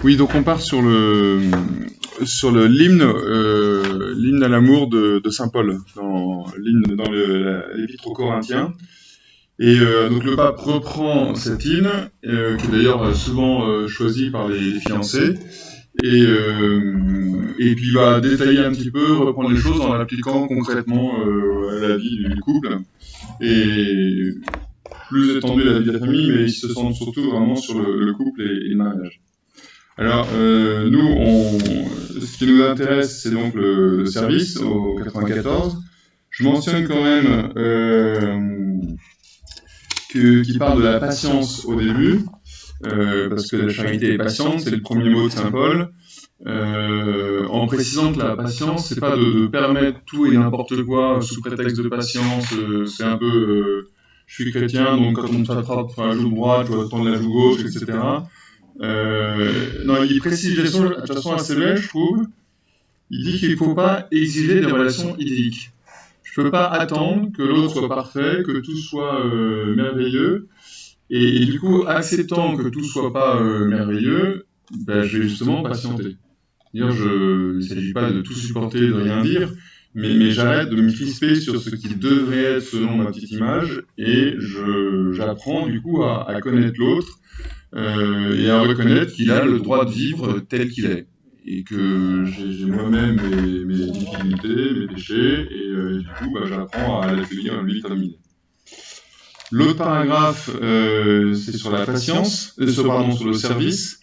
Oui, donc on part sur l'hymne à l'amour de saint Paul, dans l'épître aux Corinthiens. Et donc le pape reprend cet hymne, qui est d'ailleurs souvent choisi par les fiancés, et puis il va détailler un petit peu, reprendre les choses en l'appliquant concrètement à la vie du couple, et plus étendu à la vie de la famille, mais il se centre surtout vraiment sur le couple et le mariage. Alors, ce qui nous intéresse, c'est donc le service au 94. Je mentionne quand même qu'il parle de la patience au début, parce que la charité est patiente, c'est le premier mot de saint Paul, en précisant que la patience, c'est pas de permettre tout et n'importe quoi sous prétexte de patience, c'est un peu je suis chrétien, donc quand on t'attrape la joue droite, tu dois tendre la joue gauche, etc. Non, il précise de toute façon assez belle, je trouve. Il dit qu'il ne faut pas exiger des relations idylliques. Je ne peux pas attendre que l'autre soit parfait, que tout soit merveilleux. Et du coup, acceptant que tout ne soit pas merveilleux, je vais justement patienter. Il ne s'agit pas de tout supporter, de rien dire, mais j'arrête de me crisper sur ce qui devrait être selon ma petite image, et j'apprends du coup à connaître l'autre, et à reconnaître qu'il a le droit de vivre tel qu'il est, et que j'ai moi-même mes difficultés, mes péchés, et du coup j'apprends à l'accueillir lui comme il est. L'autre paragraphe, c'est sur la patience, sur le service,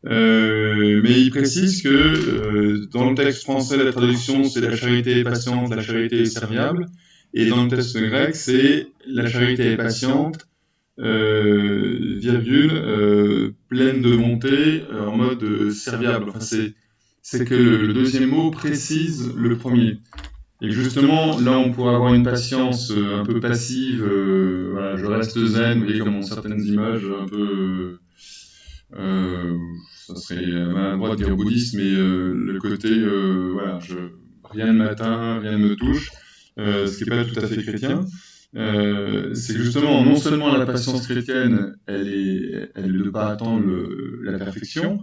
mais il précise que dans le texte français, la traduction c'est la charité est patiente, la charité est serviable, et dans le texte grec c'est la charité est patiente, pleine de bonté, en mode serviable. Enfin, c'est que le deuxième mot précise le premier. Et justement, là, on pourrait avoir une patience un peu passive, voilà, je reste zen, vous voyez, comme dans certaines images, un peu, ça serait maladroit de dire bouddhiste, mais le côté, voilà, rien ne m'atteint, rien ne me touche, ce qui n'est pas tout à fait chrétien. C'est que justement, non seulement la patience chrétienne, elle est de ne pas attendre la perfection,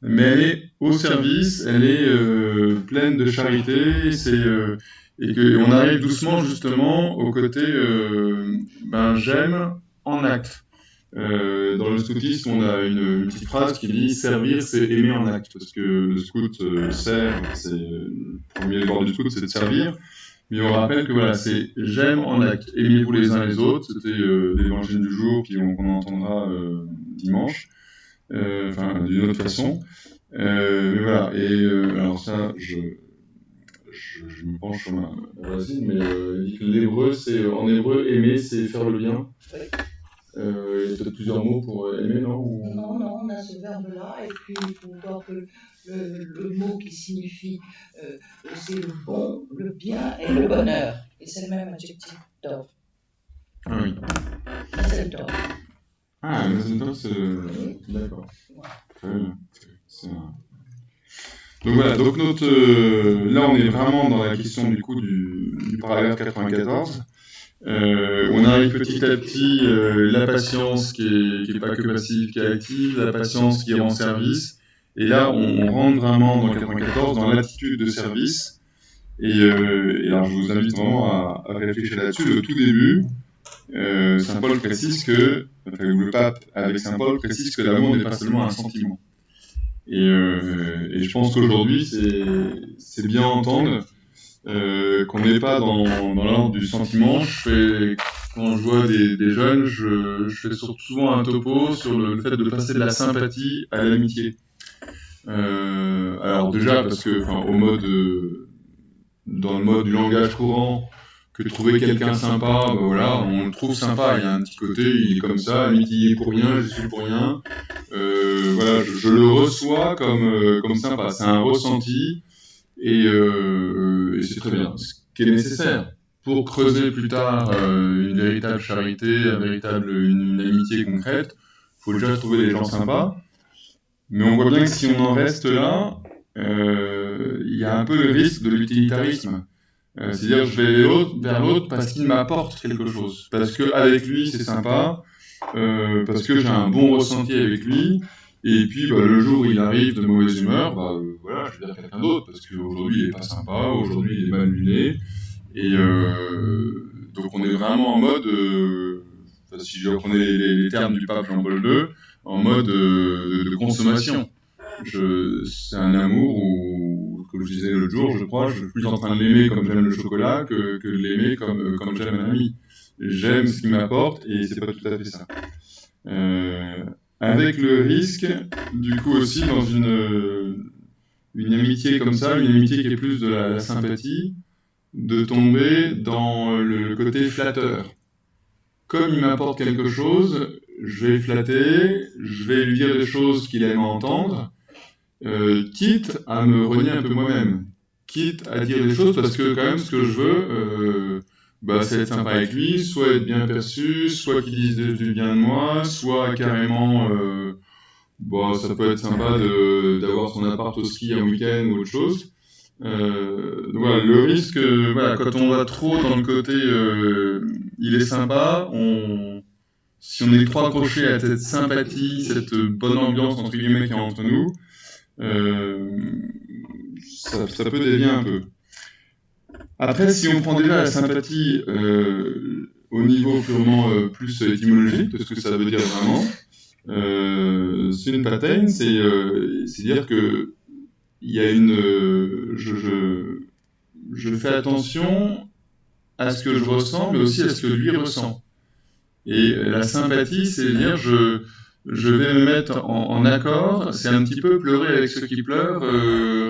mais elle est au service, elle est pleine de charité, et qu'on arrive doucement justement au côté j'aime en acte. Dans le scoutisme, on a une petite phrase qui dit « servir, c'est aimer en acte », parce que le scout sert, le premier devoir du scout, c'est de servir. Mais on rappelle que voilà, c'est j'aime en acte, aimez-vous les uns les autres, c'était l'évangile du jour qu'on entendra dimanche, d'une autre façon. Mais voilà, et alors ça, je me penche sur ma racine, mais l'hébreu, en hébreu, aimer, c'est faire le bien. Il y a peut-être plusieurs mots pour aimer, non? Non, on a ce verbe-là, et puis il faut voir que le mot qui signifie c'est le bon, le bien et le bonheur. Et c'est le même adjectif d'or. Ah oui. Mazel tov. Ah, mazel tov, c'est le... D'accord. Très bien. Donc voilà, donc là on est vraiment dans la question du coup du paragraphe 94. On arrive petit à petit la patience qui est pas que passive, qui est active, la patience qui rend service. Et là, on rentre vraiment dans 94, dans l'attitude de service. Et alors, je vous invite vraiment à réfléchir là-dessus. Le tout début, saint Paul précise que, le pape avec saint Paul précise que l'amour n'est pas seulement un sentiment. Et je pense qu'aujourd'hui, c'est bien entendre qu'on n'est pas dans l'ordre du sentiment. Quand je vois des jeunes, je fais souvent un topo sur le fait de passer de la sympathie à l'amitié. Alors déjà parce que, dans le mode du langage courant, que trouver quelqu'un sympa, voilà, on le trouve sympa. Il y a un petit côté, il est comme ça, limite il est pour rien, je suis pour rien. Voilà, je le reçois comme sympa. C'est un ressenti. Et c'est très bien, ce qui est nécessaire pour creuser plus tard une véritable charité, une amitié concrète. Il faut déjà trouver des gens sympas, mais on voit bien que si on en reste là, il y a un peu le risque de l'utilitarisme. C'est-à-dire je vais vers l'autre parce qu'il m'apporte quelque chose, parce qu'avec lui c'est sympa, parce que j'ai un bon ressenti avec lui, Et puis, bah, le jour où il arrive de mauvaise humeur, bah, voilà, je vais dire quelqu'un d'autre, parce qu'aujourd'hui, il est pas sympa, aujourd'hui, il est mal luné. Et donc, on est vraiment en mode, enfin, si je reprenais les termes du pape Jean-Paul II, en mode de consommation. C'est un amour où, comme je disais l'autre jour, je crois, je suis plus en train de l'aimer comme j'aime le chocolat que de l'aimer comme j'aime un ami. J'aime ce qu'il m'apporte et c'est pas tout à fait ça. Avec le risque, du coup aussi, dans une amitié comme ça, une amitié qui est plus de la sympathie, de tomber dans le côté flatteur. Comme il m'apporte quelque chose, je vais le flatter, je vais lui dire des choses qu'il aime entendre, quitte à me renier un peu moi-même, quitte à dire des choses parce que quand même ce que je veux, bah, c'est être sympa avec lui, soit être bien perçu, soit qu'il dise du bien de moi, soit carrément, bah, ça peut être sympa d'avoir son appart au ski un week-end ou autre chose. Donc voilà, le risque, voilà, quand on va trop dans le côté il est sympa, si on est trop accroché à cette sympathie, cette bonne ambiance entre guillemets qu'il y a entre nous, ça peut dévier un peu. Après, si on prend déjà la sympathie au niveau purement plus étymologique de ce que ça veut dire vraiment, sympathène, c'est dire que il y a je fais attention à ce que je ressens, mais aussi à ce que lui ressent. Et la sympathie, c'est dire je vais me mettre en accord, c'est un petit peu pleurer avec ceux qui pleurent,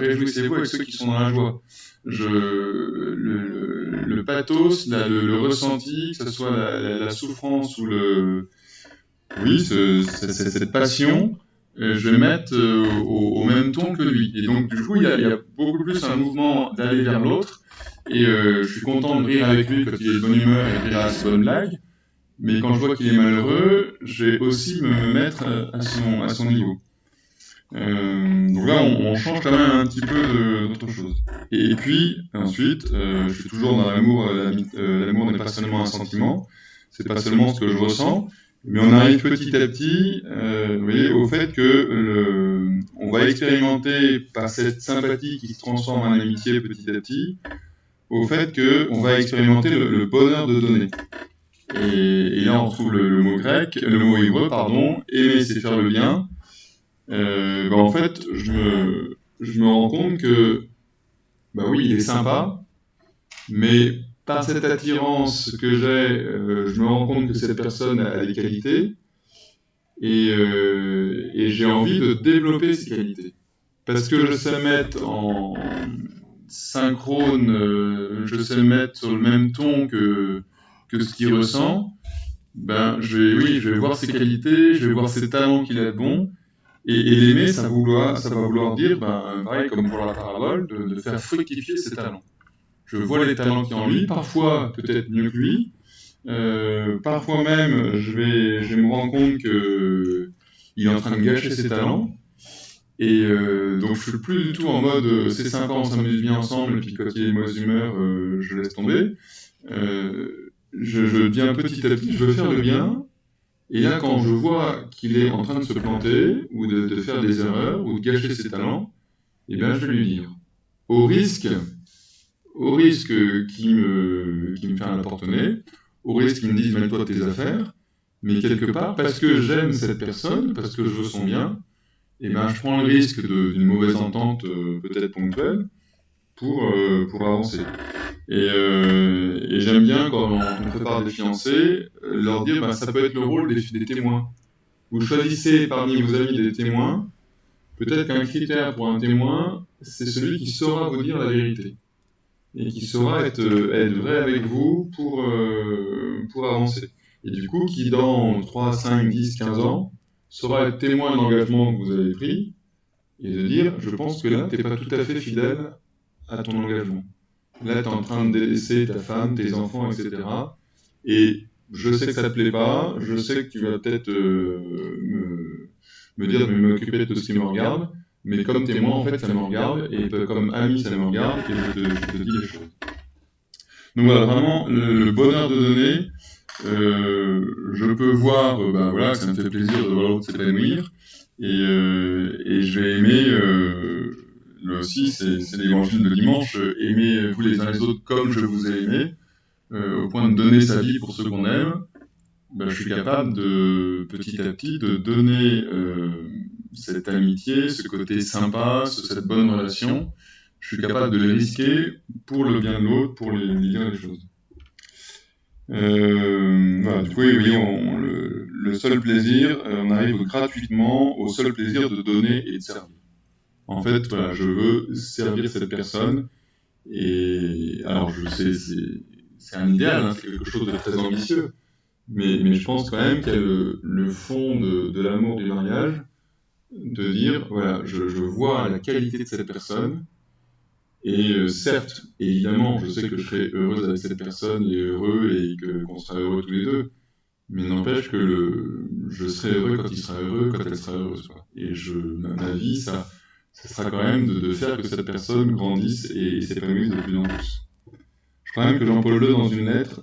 réjouissez-vous avec ceux qui sont dans la joie. Le pathos, le ressenti, que ce soit la souffrance ou oui, cette passion, je vais mettre au même ton que lui. Et donc, du coup, il y a beaucoup plus un mouvement d'aller vers l'autre. Et je suis content de rire avec lui quand il est de bonne humeur et rire à ses bonnes blagues. Mais quand je vois qu'il est malheureux, je vais aussi me mettre à son niveau. Donc là, on change quand même un petit peu d'autre chose. Et puis, ensuite, je suis toujours dans l'amour. L'amour n'est pas seulement un sentiment, c'est pas seulement ce que je ressens, mais on arrive petit à petit, vous voyez, au fait que on va expérimenter par cette sympathie qui se transforme en amitié petit à petit, au fait qu'on va expérimenter le bonheur de donner. Et là, on trouve le mot grec, le mot hébreu, pardon, aimer, c'est faire le bien. En fait, je me rends compte que, bah oui, il est sympa, mais par cette attirance que j'ai, je me rends compte que cette personne a des qualités, et j'ai envie de développer ces qualités. Parce que je sais mettre en synchrone, je sais mettre sur le même ton que ce qu'il ressent, ben, je vais voir ses qualités, je vais voir ses talents qu'il a de bons, et l'aimer, ça va vouloir dire, ben, pareil comme pour la parabole, de faire fructifier ses talents. Je vois les talents qu'il y a en lui, parfois peut-être mieux que lui, parfois même je vais me rendre compte que il est en train de gâcher ses talents, et donc je suis plus du tout en mode c'est sympa, on s'amuse bien ensemble, et puis quand il est de mauvaise humeur, je laisse tomber. Je deviens petit à petit, je veux faire le bien, et là quand je vois qu'il est en train de se planter, ou de faire des erreurs, ou de gâcher ses talents, eh bien je vais lui dire. Au risque qu'il me fait un porte nez, au risque qu'il me dise mêle-toi de tes affaires, mais quelque part, parce que j'aime cette personne, parce que je veux son bien, et ben je prends le risque d'une mauvaise entente peut-être ponctuelle pour avancer. Et j'aime bien quand on prépare des fiancés, leur dire ben, ça peut être le rôle des témoins. Vous choisissez parmi vos amis des témoins, peut-être qu'un critère pour un témoin, c'est celui qui saura vous dire la vérité et qui saura être vrai avec vous pour avancer. Et du coup, qui dans 3, 5, 10, 15 ans, saura être témoin de l'engagement que vous avez pris et de dire, je pense que là, tu n'es pas tout à fait fidèle à ton engagement. Là, tu es en train de délaisser ta femme, tes enfants, etc. Et je sais que ça ne te plaît pas, je sais que tu vas peut-être me dire de m'occuper de tout ce qui me regarde, mais comme témoin, en fait, ça me regarde, et comme ami, ça me regarde, et je te dis les choses. Donc voilà, vraiment, le bonheur de donner, je peux voir ben voilà, que ça me fait plaisir de voir l'autre s'épanouir, Et je vais aimer, là aussi, c'est l'évangile de dimanche, aimer vous les uns les autres comme je vous ai aimé, au point de donner sa vie pour ceux qu'on aime. Ben, je suis capable de, petit à petit, de donner cette amitié, ce côté sympa, cette bonne relation. Je suis capable de les risquer pour le bien de l'autre, pour lui dire les choses. Voilà, du coup, vous voyez, le seul plaisir, on arrive gratuitement au seul plaisir de donner et de servir. En fait, voilà, je veux servir cette personne, et alors je sais, c'est un idéal, hein, c'est quelque chose de très ambitieux, mais je pense quand même qu'il y a le fond de l'amour du mariage, de dire, voilà, je vois la qualité de cette personne, et certes, évidemment, je sais que je serai heureuse avec cette personne, et heureux, et qu'on sera heureux tous les deux, mais n'empêche que je serai heureux quand il sera heureux, quand elle sera heureuse, quoi. Et ma vie, ça sera quand même de faire que cette personne grandisse et s'épanouisse de plus en plus. Je crois même que Jean-Paul II, dans une lettre,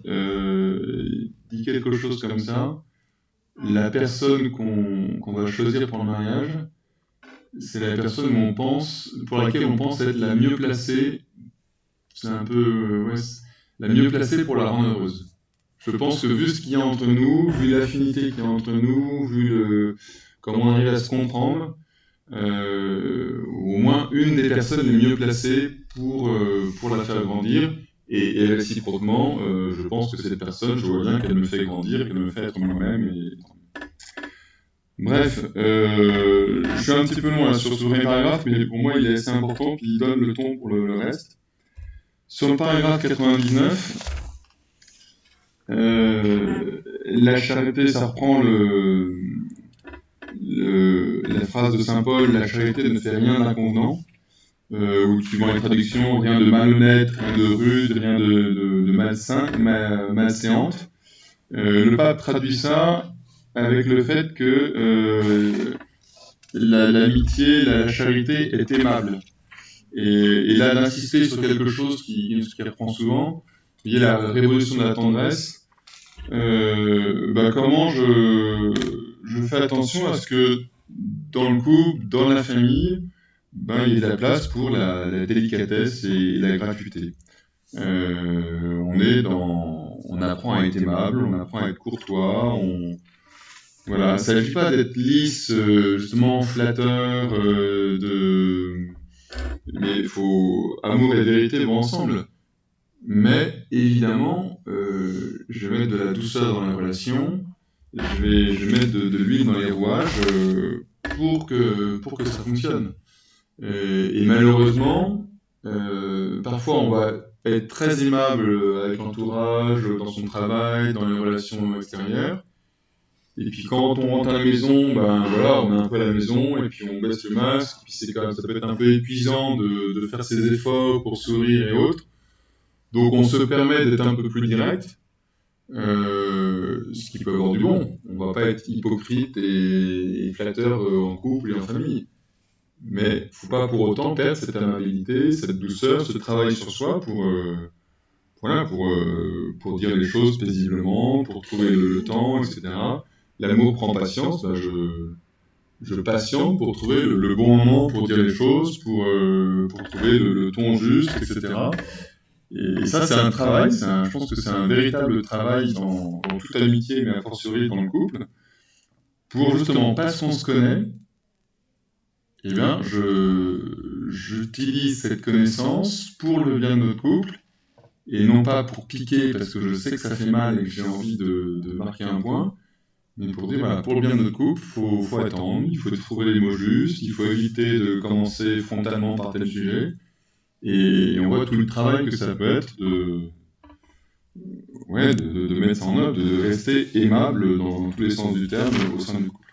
dit quelque chose comme ça. La personne qu'on va choisir pour le mariage, c'est la personne pour laquelle on pense être la mieux placée, c'est un peu, ouais, la mieux placée pour la rendre heureuse. Je pense que vu ce qu'il y a entre nous, vu l'affinité qu'il y a entre nous, vu comment on arrive à se comprendre, au moins une des personnes les mieux placées pour la faire grandir, et réciproquement, je pense que cette personne, je vois bien qu'elle me fait grandir, qu'elle me fait être moi-même. Bref, je suis un petit peu long là, sur ce premier paragraphe, mais pour moi il est assez important, puis il donne le ton pour le reste. Sur le paragraphe 99, la charité, ça reprend la phrase de Saint Paul, la charité ne fait rien d'inconvenant, ou suivant les traductions, rien de malhonnête, rien de rude, rien de malséante. Le pape traduit ça avec le fait que l'amitié, la charité est aimable. Et là, d'insister sur quelque chose qui reprend souvent, il y a la révolution de la tendresse. Comment je fais attention à ce que dans le couple, dans la famille, il y ait de la place pour la délicatesse et la gratuité. On apprend à être aimable, on apprend à être courtois, voilà, ça ne s'agit pas d'être lisse, justement flatteur, mais il faut amour et vérité vont ensemble. Mais évidemment, je vais mettre de la douceur dans la relation, je vais mettre de l'huile dans les rouages pour que ça fonctionne. Et malheureusement, parfois on va être très aimable avec l'entourage, dans son travail, dans les relations extérieures. Et puis quand on rentre à la maison, voilà, on est un peu à la maison et puis on baisse le masque. Et puis ça peut être un peu épuisant de faire ses efforts pour sourire et autres. Donc on se permet d'être un peu plus direct, ce qui peut avoir du bon. On va pas être hypocrite et flatteur en couple et en famille. Mais faut pas pour autant perdre cette amabilité, cette douceur, ce travail sur soi pour dire les choses paisiblement, pour trouver le temps, etc. L'amour prend patience, je patiente pour trouver le bon moment pour dire les choses, pour trouver le ton juste, etc. Et ça, c'est un travail, je pense que c'est un véritable travail dans toute amitié, mais a fortiori dans le couple, pour justement, parce qu'on se connaît, eh bien, j'utilise cette connaissance pour le bien de notre couple, et non pas pour piquer, parce que je sais que ça fait mal et que j'ai envie de marquer un point, mais pour dire, voilà, pour le bien de notre couple, il faut attendre, il faut trouver les mots justes, il faut éviter de commencer frontalement par tel sujet, et on voit tout le travail que ça peut être de mettre ça en œuvre, de rester aimable dans tous les sens du terme au sein du couple.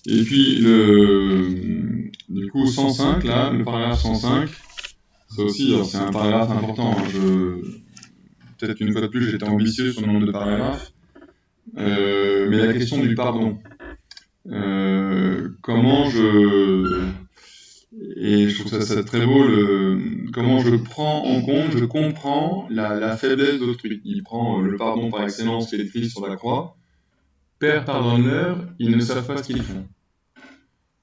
Et puis, du coup, 105, là, le paragraphe 105, ça aussi, c'est un paragraphe important. Peut-être une fois de plus, j'étais ambitieux sur le nombre de paragraphes. Mais la question du pardon. Et je trouve ça très beau, comment je prends en compte, je comprends la faiblesse d'autrui. Il prend le pardon par excellence qui est écrit sur la croix. Père, pardonne-leur, ils ne savent pas ce qu'ils font.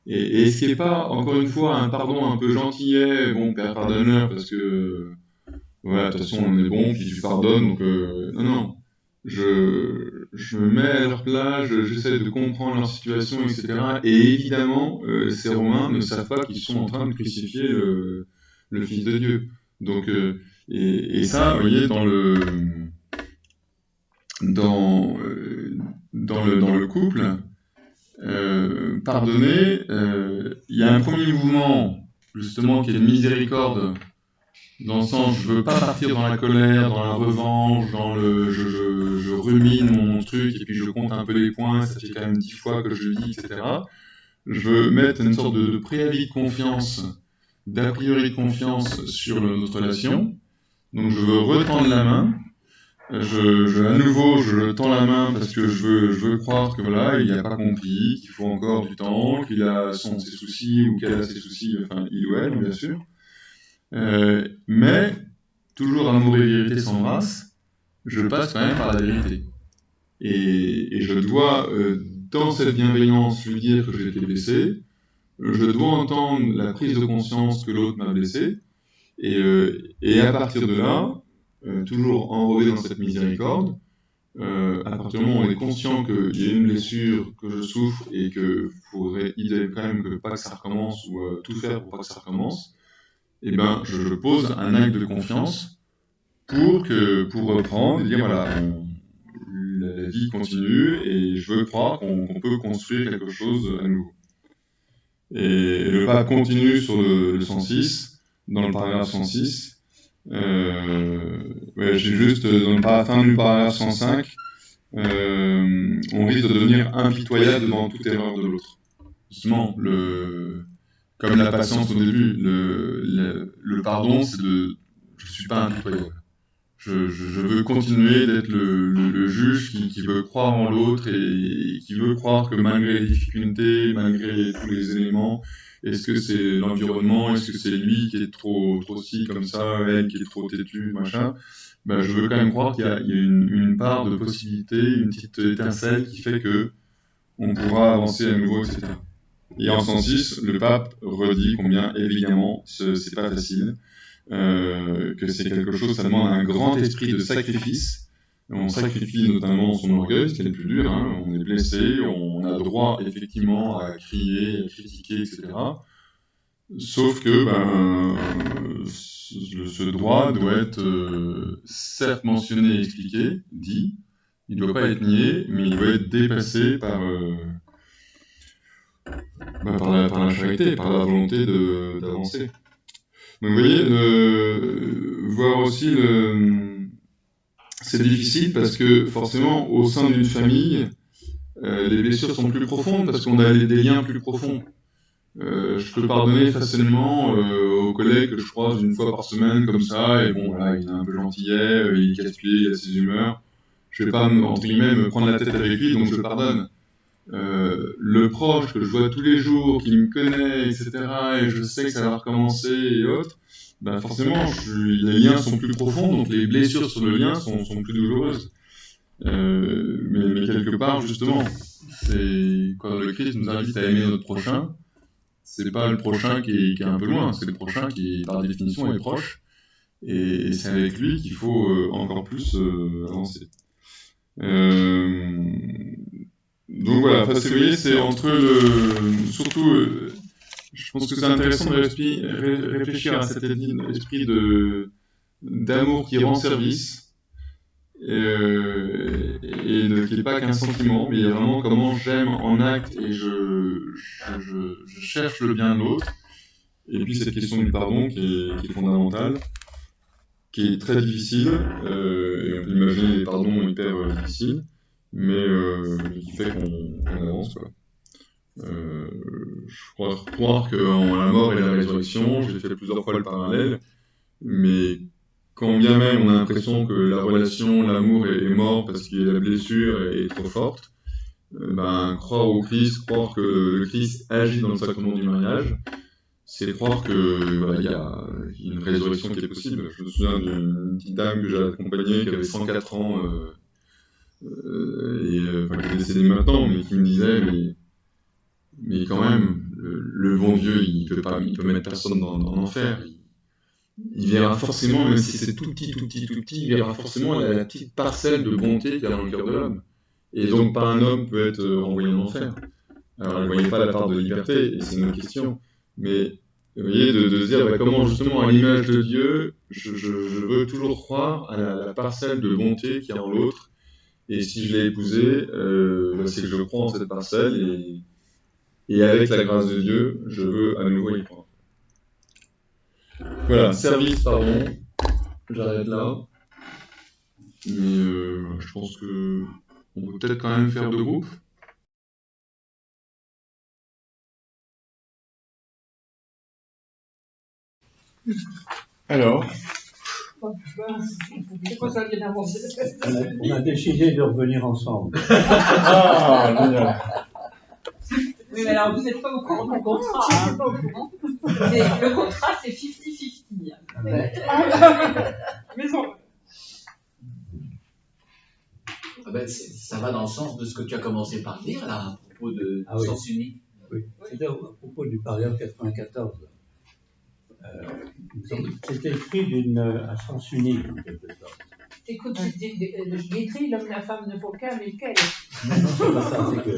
Et ce qui n'est pas, encore une fois, un pardon un peu gentillet, bon, Père, pardonne-leur, parce que, voilà, de toute façon, on est bon, puis tu pardonnes, donc, non, non. Je me mets à leur place, j'essaie de comprendre leur situation, etc. Et évidemment, ces Romains ne savent pas qu'ils sont en train de crucifier le Fils de Dieu. Donc, et ça, vous voyez, dans le couple, pardonner, il y a un premier mouvement, justement, qui est de miséricorde, dans le sens, je veux pas partir dans la colère, dans la revanche, dans je rumine mon truc, et puis je compte un peu les points, ça fait quand même 10 fois que je le dis, etc. Je veux mettre une sorte de préavis de confiance, d'a priori de confiance sur notre relation. Donc je veux retendre la main. À nouveau, je tends la main parce que je veux croire que voilà, il n'a pas compris, qu'il faut encore du temps, qu'il a ses soucis ou qu'elle a ses soucis, enfin il ou elle, bien sûr. Mais toujours amour et vérité s'embrassent, je passe quand même par la vérité. Et je dois, dans cette bienveillance, lui dire que j'ai été blessé, je dois entendre la prise de conscience que l'autre m'a blessé, et à partir de là, toujours enrobé dans cette miséricorde, à partir du moment où on est conscient qu'il y a une blessure, que je souffre, et qu'il faudrait idéalement quand même que pas que ça recommence, ou tout faire pour pas que ça recommence, eh ben, je pose un acte de confiance pour reprendre et dire voilà, la vie continue et je veux croire qu'on peut construire quelque chose à nouveau. Et le pape continue sur le 106, dans le paragraphe 106. J'ai juste dans la fin du paragraphe 105, on risque de devenir impitoyable devant toute erreur de l'autre. Justement, comme la patience au début, le pardon, c'est je suis pas impitoyable. Je veux continuer d'être le juge qui veut croire en l'autre et qui veut croire que malgré les difficultés, malgré tous les éléments, est-ce que c'est l'environnement, est-ce que c'est lui qui est trop ci comme ça, elle qui est trop têtue, machin, ben, je veux quand même croire qu'il y a une part de possibilité, une petite étincelle qui fait que on pourra avancer à nouveau, etc. Et en 106, le pape redit combien, évidemment, c'est pas facile, que c'est quelque chose, ça demande un grand esprit de sacrifice. On sacrifie notamment son orgueil, ce qui est le plus dur, hein. On est blessé, on a droit effectivement à crier, à critiquer, etc. Sauf que ce droit doit être certes mentionné et expliqué, dit, il ne doit pas être nié, mais il doit être dépassé par la charité, par la volonté d'avancer. Donc vous voyez, voir aussi c'est difficile parce que forcément au sein d'une famille, les blessures sont plus profondes parce qu'on a des liens plus profonds. Je peux pardonner facilement aux collègues que je croise une fois par semaine comme ça, et bon voilà, il est un peu gentillet, il est casse-pied, il a ses humeurs. Je vais pas entre guillemets me prendre la tête avec lui, donc je pardonne. Le proche que je vois tous les jours, qui me connaît, etc., et je sais que ça va recommencer et autres, ben forcément, les liens sont plus profonds, donc les blessures sur le lien sont plus douloureuses. Mais quelque part, justement, c'est quand le Christ nous invite à aimer notre prochain, c'est pas le prochain qui est un peu loin, c'est le prochain qui, par définition, est proche, et c'est avec lui qu'il faut encore plus avancer. Donc voilà, vous voyez, c'est entre surtout, je pense que c'est intéressant de réfléchir à cet esprit d'amour qui rend service, et qui n'est pas qu'un sentiment, mais vraiment comment j'aime en acte et je cherche le bien de l'autre. Et puis cette question du pardon qui est fondamentale, qui est très difficile, et on peut imaginer des pardons hyper difficiles, mais qui fait qu'on avance, quoi. Je crois que la mort et la résurrection, j'ai fait plusieurs fois le parallèle, mais quand bien même on a l'impression que la relation, l'amour est mort parce que la blessure est trop forte, croire au Christ, croire que le Christ agit dans le sacrement du mariage, c'est croire que y a une résurrection qui est possible. Je me souviens d'une petite dame que j'ai accompagnée qui avait 104 ans, qui est décédé maintenant, mais qui me disait, mais quand même, le bon Dieu, il peut mettre personne en enfer. Il verra forcément, même si c'est tout petit, il verra forcément la petite parcelle de bonté qu'il y a dans le cœur de l'homme. Et donc, pas un homme peut être renvoyé en enfer. Alors, elle ne voyait pas la part de liberté, et c'est une autre question. Mais, vous voyez, de se dire, comment justement, à l'image de Dieu, je veux toujours croire à la parcelle de bonté qu'il y a en l'autre. Et si je l'ai épousée, c'est que je crois en cette parcelle, et avec la grâce de Dieu, je veux à nouveau y croire. Voilà, service, pardon. J'arrête là. Mais je pense que on peut peut-être quand même faire 2 groupes. Alors, C'est quoi ça vient d'avancer? On a décidé de revenir ensemble. ah, génial. Oui, mais alors vous n'êtes pas au courant du contrat. Je suis pas au courant. Le contrat, c'est 50-50. Mais bon. Ah ben, ça va dans le sens de ce que tu as commencé par dire, là, à propos de sens unique. Oui, c'était à propos du paragraphe 94. C'était écrit à sens unique, en quelque sorte. Écoute, je l'écris, l'homme et la femme ne font qu'un, mais quel? Non, c'est pas ça, c'est que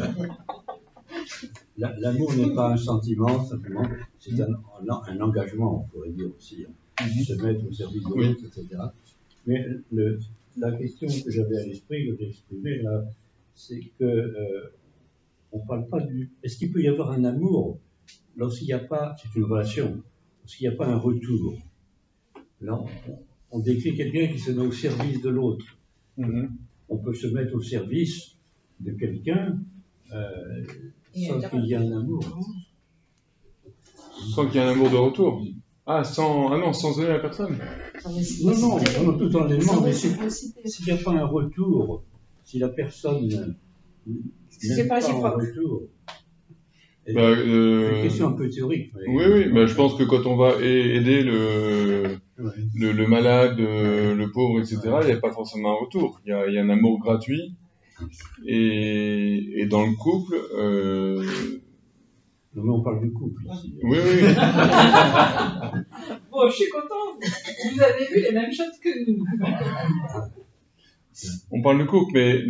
l'amour n'est pas un sentiment, simplement, c'est un engagement, on pourrait dire aussi, se mettre au service de l'autre, etc. Mais la question que j'avais à l'esprit, que j'ai exprimée là, c'est que on ne parle pas du... Est-ce qu'il peut y avoir un amour lorsqu'il n'y a pas... C'est une relation. Lorsqu'il n'y a pas un retour. Là, on décrit quelqu'un qui se met au service de l'autre. On peut se mettre au service de quelqu'un sans qu'il y ait un amour. Sans qu'il y ait un amour de retour. Sans aimer la personne. Non, tout en l'aimant, mais s'il n'y a pas un retour, si la personne c'est pas réciproque. C'est une question un peu théorique. Oui, je pense que quand on va aider le malade, le pauvre, etc., il n'y a pas forcément un retour. Il y a un amour gratuit. Et dans le couple... Non, mais on parle du couple ici. Oui. Bon, je suis contente. Vous avez vu les mêmes choses que nous. On parle de couple, mais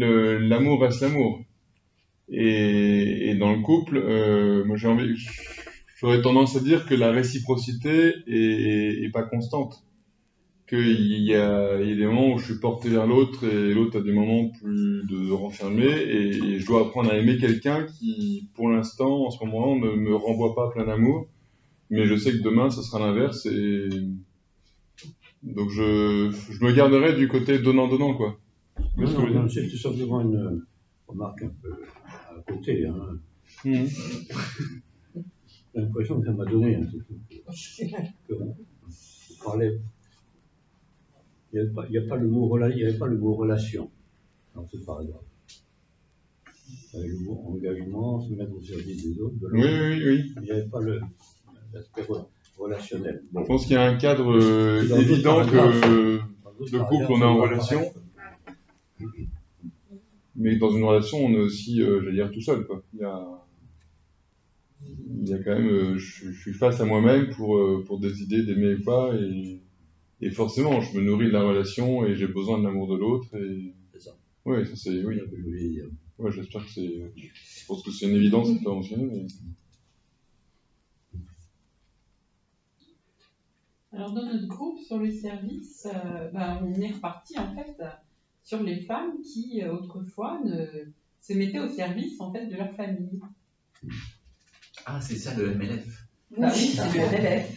l'amour reste l'amour. Et dans le couple, moi j'aurais tendance à dire que la réciprocité est pas constante. Qu'il y a des moments où je suis porté vers l'autre et l'autre a des moments plus de renfermer et je dois apprendre à aimer quelqu'un qui, pour l'instant, en ce moment, ne me renvoie pas plein d'amour. Mais je sais que demain, ça sera l'inverse et donc je me garderai du côté donnant-donnant, quoi. Non, c'est tout simplement une remarque un peu à côté. J'ai l'impression que ça m'a donné un truc. On parlait. Il n'y avait pas le mot relation dans ce paragraphe. Le mot engagement, se mettre au service des autres, de l'autre. Oui. Il n'y avait pas l'aspect relationnel. Bon. Je pense qu'il y a un cadre évident que le couple, on est en relation. Mais dans une relation, on est aussi, j'allais dire, tout seul, quoi. Il y a quand même, je suis face à moi-même pour décider d'aimer ou pas, et forcément, je me nourris de la relation et j'ai besoin de l'amour de l'autre. C'est ça. Oui, ça c'est, oui. Ouais, j'espère que je pense que c'est une évidence de ne pas mentionner, mais... Alors, dans notre groupe sur le service, on est reparti, en fait, sur les femmes qui, autrefois, se mettaient au service, en fait, de leur famille. Ah, c'est ça le MLF. Oui, c'est le MLF.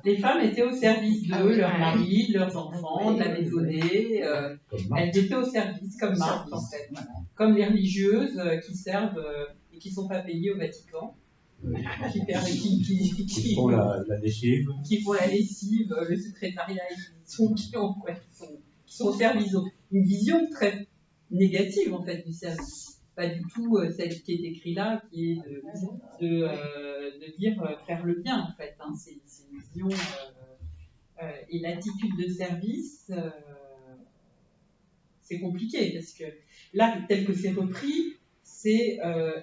Les femmes étaient au service d'eux, leurs maris, de leurs enfants, de la maisonnée. Elles étaient au service, comme Marthe, en fait. Comme les religieuses qui servent et qui ne sont pas payées au Vatican. Qui font la lessive. Qui font la lessive, le secrétariat, qui sont au service. Une vision très négative, en fait, du service. Pas du tout celle qui est écrite là, qui est de dire faire le bien, en fait. C'est une vision. Et l'attitude de service, c'est compliqué, parce que là, tel que c'est repris, c'est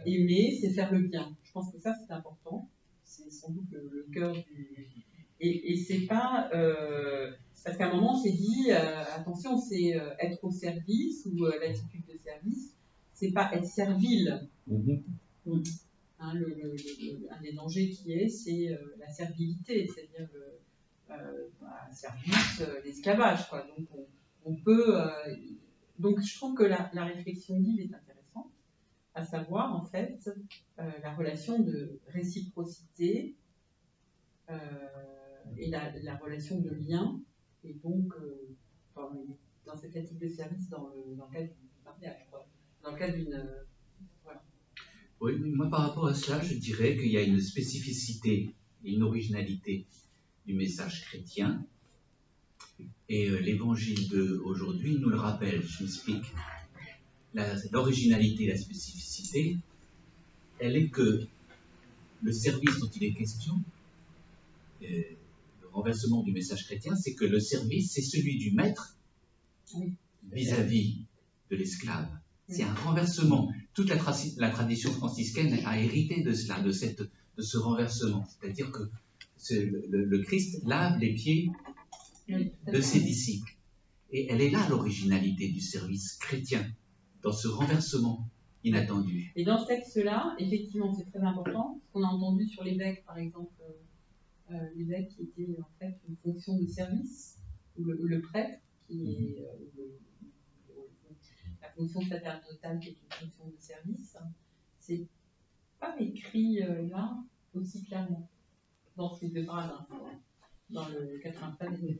aimer, c'est faire le bien. Je pense que ça, c'est important. C'est sans doute le cœur du... Et c'est pas... parce qu'à un moment, on s'est dit, attention, c'est être au service, ou l'attitude de service, c'est pas être servile. Hein, un des dangers qui est, c'est la servilité, c'est-à-dire service, l'esclavage, quoi. Donc, on peut... donc, je trouve que la réflexion d'Yves est intéressante, à savoir, en fait, la relation de réciprocité et la relation de lien, et donc, dans cette éthique de service, dans le cadre du mariage, quoi. Dans le cadre d'une... voilà. Oui, mais moi, par rapport à cela, je dirais qu'il y a une spécificité et une originalité du message chrétien. Et l'évangile d'aujourd'hui nous le rappelle. Je m'explique. L'originalité, la spécificité, elle est que le service dont il est question, le renversement du message chrétien, c'est que le service, c'est celui du maître vis-à-vis de l'esclave. C'est un renversement. Toute la tradition franciscaine a hérité de cela, de ce renversement. C'est-à-dire que le Christ lave les pieds de ses disciples. Et elle est là l'originalité du service chrétien, dans ce renversement inattendu. Et dans ce texte-là, effectivement, c'est très important. Ce qu'on a entendu sur l'évêque, par exemple, l'évêque qui était en fait une fonction de service, ou le prêtre, qui est la fonction sacerdotale qui est une fonction de service, c'est pas écrit là aussi clairement dans ces deux phrases, dans le 93 et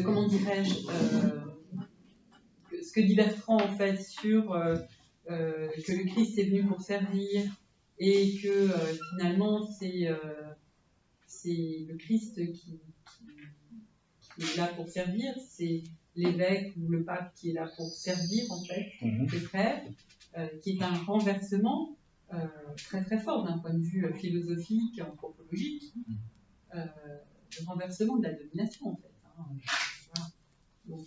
comment dirais-je, ce que dit Bertrand en fait sur que le Christ est venu pour servir et que finalement c'est le Christ qui est là pour servir, c'est l'évêque ou le pape qui est là pour servir en fait, le frère, qui est un renversement très très fort d'un point de vue philosophique, anthropologique, le renversement de la domination en fait. Voilà. Donc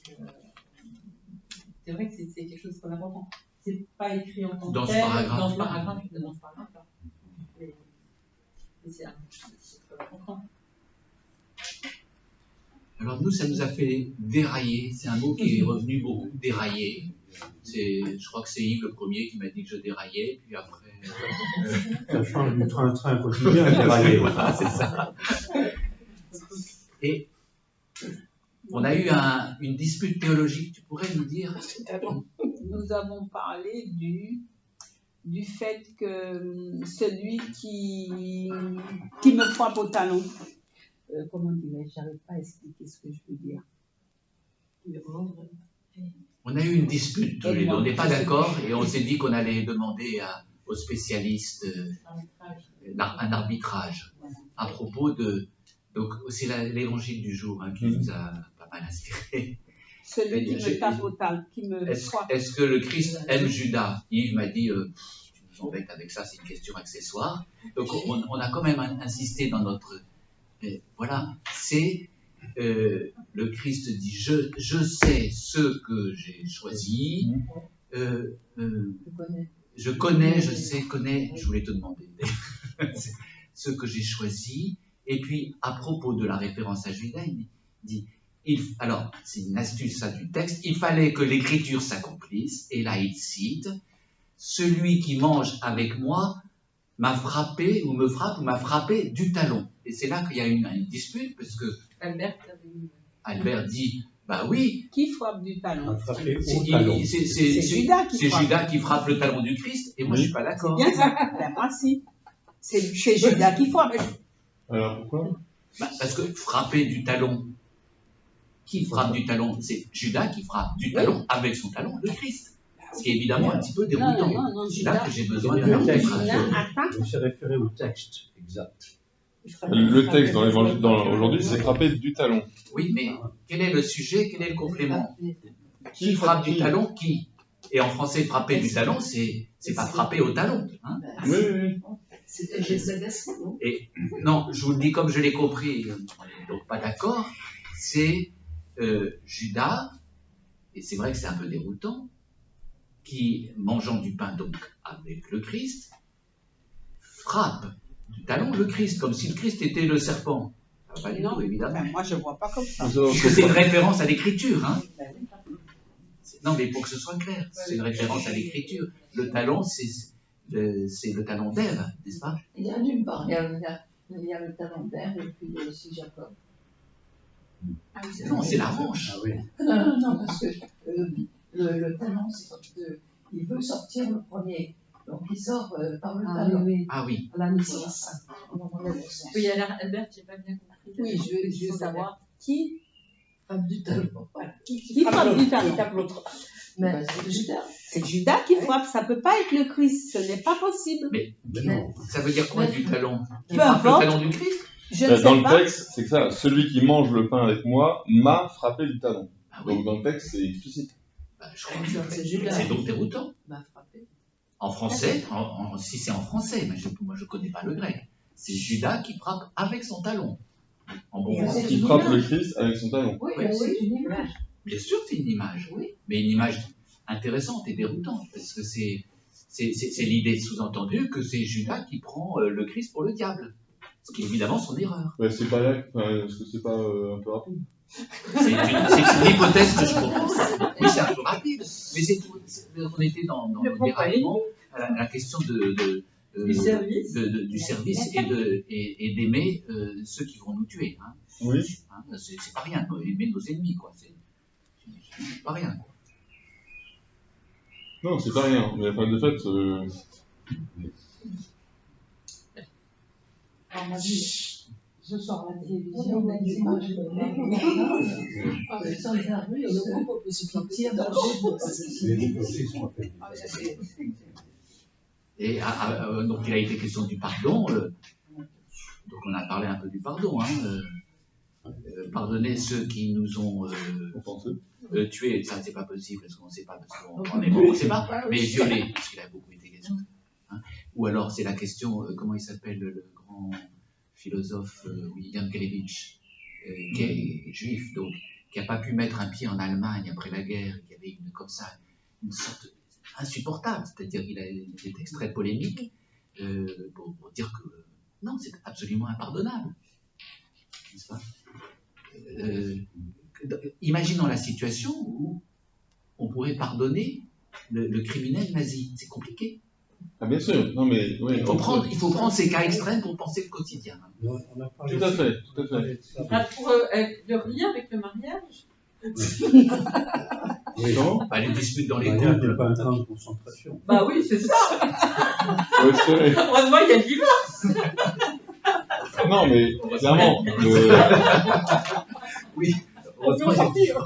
c'est vrai que c'est quelque chose de très important. C'est pas écrit en tant que tel dans ce paragraphe-là. Mais c'est très important. Alors nous, ça nous a fait dérailler. C'est un mot qui est revenu beaucoup, dérailler. Je crois que c'est Yves le premier qui m'a dit que je déraillais, puis après... Ça change du train quotidien, dérailler. Voilà, c'est ça. Et on a eu une dispute théologique, tu pourrais nous dire? Nous avons parlé du fait que celui qui me frappe au talon, comment dirais-je, j'arrive pas à expliquer ce que je veux dire. On a eu une dispute tous les deux, on n'est pas d'accord et on s'est dit qu'on allait demander aux spécialistes un arbitrage à propos de... Donc c'est l'évangile du jour qui nous a pas mal inspiré. Celui qui me tape au talon, qui me frappe. Est-ce que le Christ aime Judas? Yves m'a dit, tu nous embêtes avec ça, c'est une question accessoire. Donc on a quand même insisté dans notre... voilà, c'est... le Christ dit, je sais ce que j'ai choisi, je connais, je sais, je voulais te demander, ce que j'ai choisi. Et puis, à propos de la référence à Judas, il dit, alors, c'est une astuce ça du texte, il fallait que l'écriture s'accomplisse, et là il cite, celui qui mange avec moi m'a frappé, ou me frappe, ou m'a frappé du talon. Et c'est là qu'il y a une dispute, parce que Albert dit, bah oui. Qui frappe du talon? C'est Judas qui frappe le talon du Christ, et moi je suis pas d'accord. Bien ça, ben, si. C'est Judas qui frappe. Alors pourquoi? Parce que frapper du talon, qui frappe du talon? C'est Judas qui frappe du talon avec son talon le Christ. Ce qui est évidemment un petit peu déroutant. C'est là que j'ai besoin d'un arbitrage. Je me suis référé au texte exact. Le texte dans l'évangile aujourd'hui, c'est frapper du talon. Oui, mais quel est le sujet, quel est le complément? Qui frappe du talon? Qui? Et en français, frapper du talon, c'est pas frapper au talon. Hein? Oui. C'était l'exagération, non? Et non, je vous le dis comme je l'ai compris, donc pas d'accord. c'est Judas, et c'est vrai que c'est un peu déroutant, qui, mangeant du pain donc avec le Christ, frappe du talon le Christ, comme si le Christ était le serpent. Pas du tout, évidemment. Ben, moi, je ne vois pas comme ça. Puisque c'est une référence à l'écriture. Hein. Non, mais pour que ce soit clair, c'est une référence à l'écriture. Le talon, c'est le talon d'Ève, n'est-ce pas? Il y a d'une part, il y a le talon d'Ève et puis il y a aussi Jacob. Non, c'est la hanche. Ah oui. Non, parce que le talon, c'est quand il veut sortir le premier. Donc il sort par le talon. Ah oui. À la naissance. Au moment de la naissance. Oui, alors Albert, j'ai pas bien compris. Oui, je veux savoir qui Frappe du talon. Voilà. Qui frappe du talon. Qui tape l'autre. Mais c'est Judas. C'est Judas qui frappe, ça ne peut pas être le Christ, ce n'est pas possible. Mais Non. ça veut dire quoi du talon? Qui Peu frappe le importe. talon du Christ? Je ne Dans sais le pas. texte, c'est que ça, celui qui mange le pain avec moi m'a frappé du talon. Ah oui. Donc dans le texte, c'est explicite. Bah, je crois que C'est Judas. c'est donc déroutant. M'a frappé. En français, si c'est en français, mais moi je connais pas le grec, c'est Judas qui frappe avec son talon. En bon Et français. c'est Qui une frappe le image. Christ avec son talon. Oui, Oui, mais c'est une image. Bien sûr, c'est une image, Oui. mais une image intéressante et déroutante, parce que c'est l'idée sous-entendue que c'est Judas qui prend le Christ pour le diable, ce qui est évidemment son erreur. Ouais, c'est pas là, est-ce que c'est pas un peu rapide? C'est une hypothèse que je propose. Oui, c'est un peu rapide, mais on était dans le déraillement à la question Du service. du service et d'aimer ceux qui vont nous tuer. Hein. Oui. Hein, c'est pas rien, aimer nos ennemis, quoi. C'est pas rien. Quoi. Non, c'est pas rien. Mais enfin, de fait, On m'a dit, je sors la télévision, on a des images de soldats russes qui tirent dans Les le hypothèses sont faites. Et donc il a été question du pardon. Donc on a parlé un peu du pardon. Hein, pardonner ceux qui nous ont tués, ça c'est pas possible parce qu'on ne sait pas, parce qu'on est mort, on ne sait pas, mais violés, parce qu'il a beaucoup été question. Hein. Ou alors c'est la question, comment il s'appelle le grand philosophe Yankelevitch, qui est juif, donc qui n'a pas pu mettre un pied en Allemagne après la guerre, qui avait comme ça une sorte insupportable, c'est-à-dire qu'il a été très polémique pour dire que non, c'est absolument impardonnable, n'est-ce pas? Imaginons la situation où on pourrait pardonner le criminel nazi. C'est compliqué. ah bien sûr. Non mais oui. Il faut prendre ces cas extrêmes pour penser le quotidien. On a parlé Tout à fait, tout à on a fait. parlé de ça. Pour le lien avec le mariage. Oui. Non. Bah, les disputes dans les Il n'y a couples. pas un camp de concentration. Bah oui, c'est ça. Ouais, c'est vrai. Heureusement, il y a le divorce. Non mais clairement. Oui. Heureusement, il y a le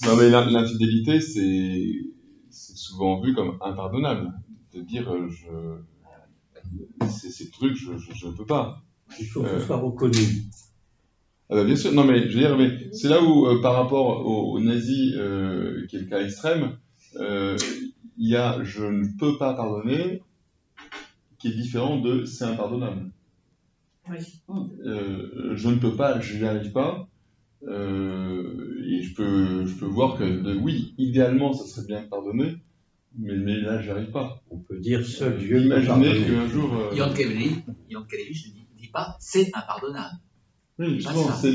Non mais l'infidélité, c'est souvent vu comme impardonnable. De dire, ces trucs, je ne peux pas. Il faut que ce soit reconnu. Ah bah bien sûr, non mais je veux dire, mais c'est là où par rapport aux nazis, qui est le cas extrême, il y a je ne peux pas pardonner, qui est différent de c'est impardonnable. Oui. Je ne peux pas, je n'y arrive pas, et je peux voir que oui, idéalement ça serait bien de pardonner, mais là j'y arrive pas. On peut dire seul Dieu peut Imaginez pardonner. qu'un jour. Yankelevitch ne dit pas c'est impardonnable. Oui, Pas justement, ça. c'est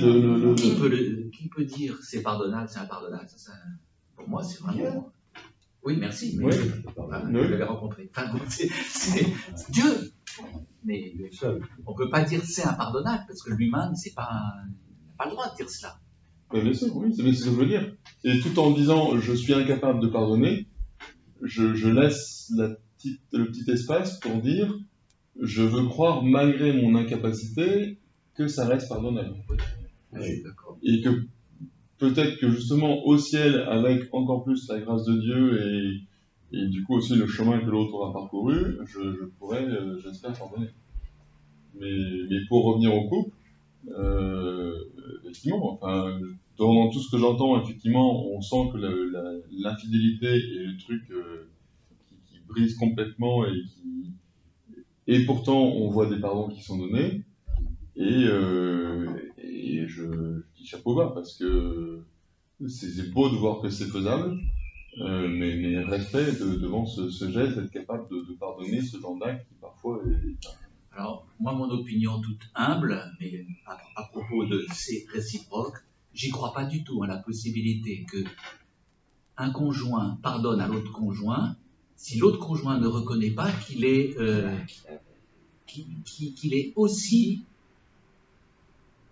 Qui peut dire c'est pardonnable, c'est impardonnable pour moi, c'est vraiment. Oui, merci. Mais Oui. voilà, Oui. je l'avais rencontré. Enfin, bon, c'est Dieu. Mais Seul. on ne peut pas dire c'est impardonnable parce que l'humain n'a pas le droit de dire cela. Bien sûr, oui, c'est ce que je veux dire. Et tout en disant je suis incapable de pardonner, je laisse le petit espace pour dire je veux croire malgré mon incapacité que ça reste pardonnable. Je suis d'accord. Et que peut-être que justement au ciel, avec encore plus la grâce de Dieu et du coup aussi le chemin que l'autre aura parcouru, je pourrais, j'espère, pardonner. Mais pour revenir au couple, effectivement, enfin, dans tout ce que j'entends, effectivement, on sent que l'infidélité est le truc qui brise complètement et pourtant on voit des pardons qui sont donnés. Et je dis chapeau bas parce que c'est beau de voir que c'est faisable, mais respect devant ce geste, d'être capable de pardonner ce genre d'acte qui parfois est... Alors, moi, mon opinion toute humble, mais à propos de ces réciproques, j'y crois pas du tout à la possibilité que un conjoint pardonne à l'autre conjoint si l'autre conjoint ne reconnaît pas qu'il est, qu'il est aussi...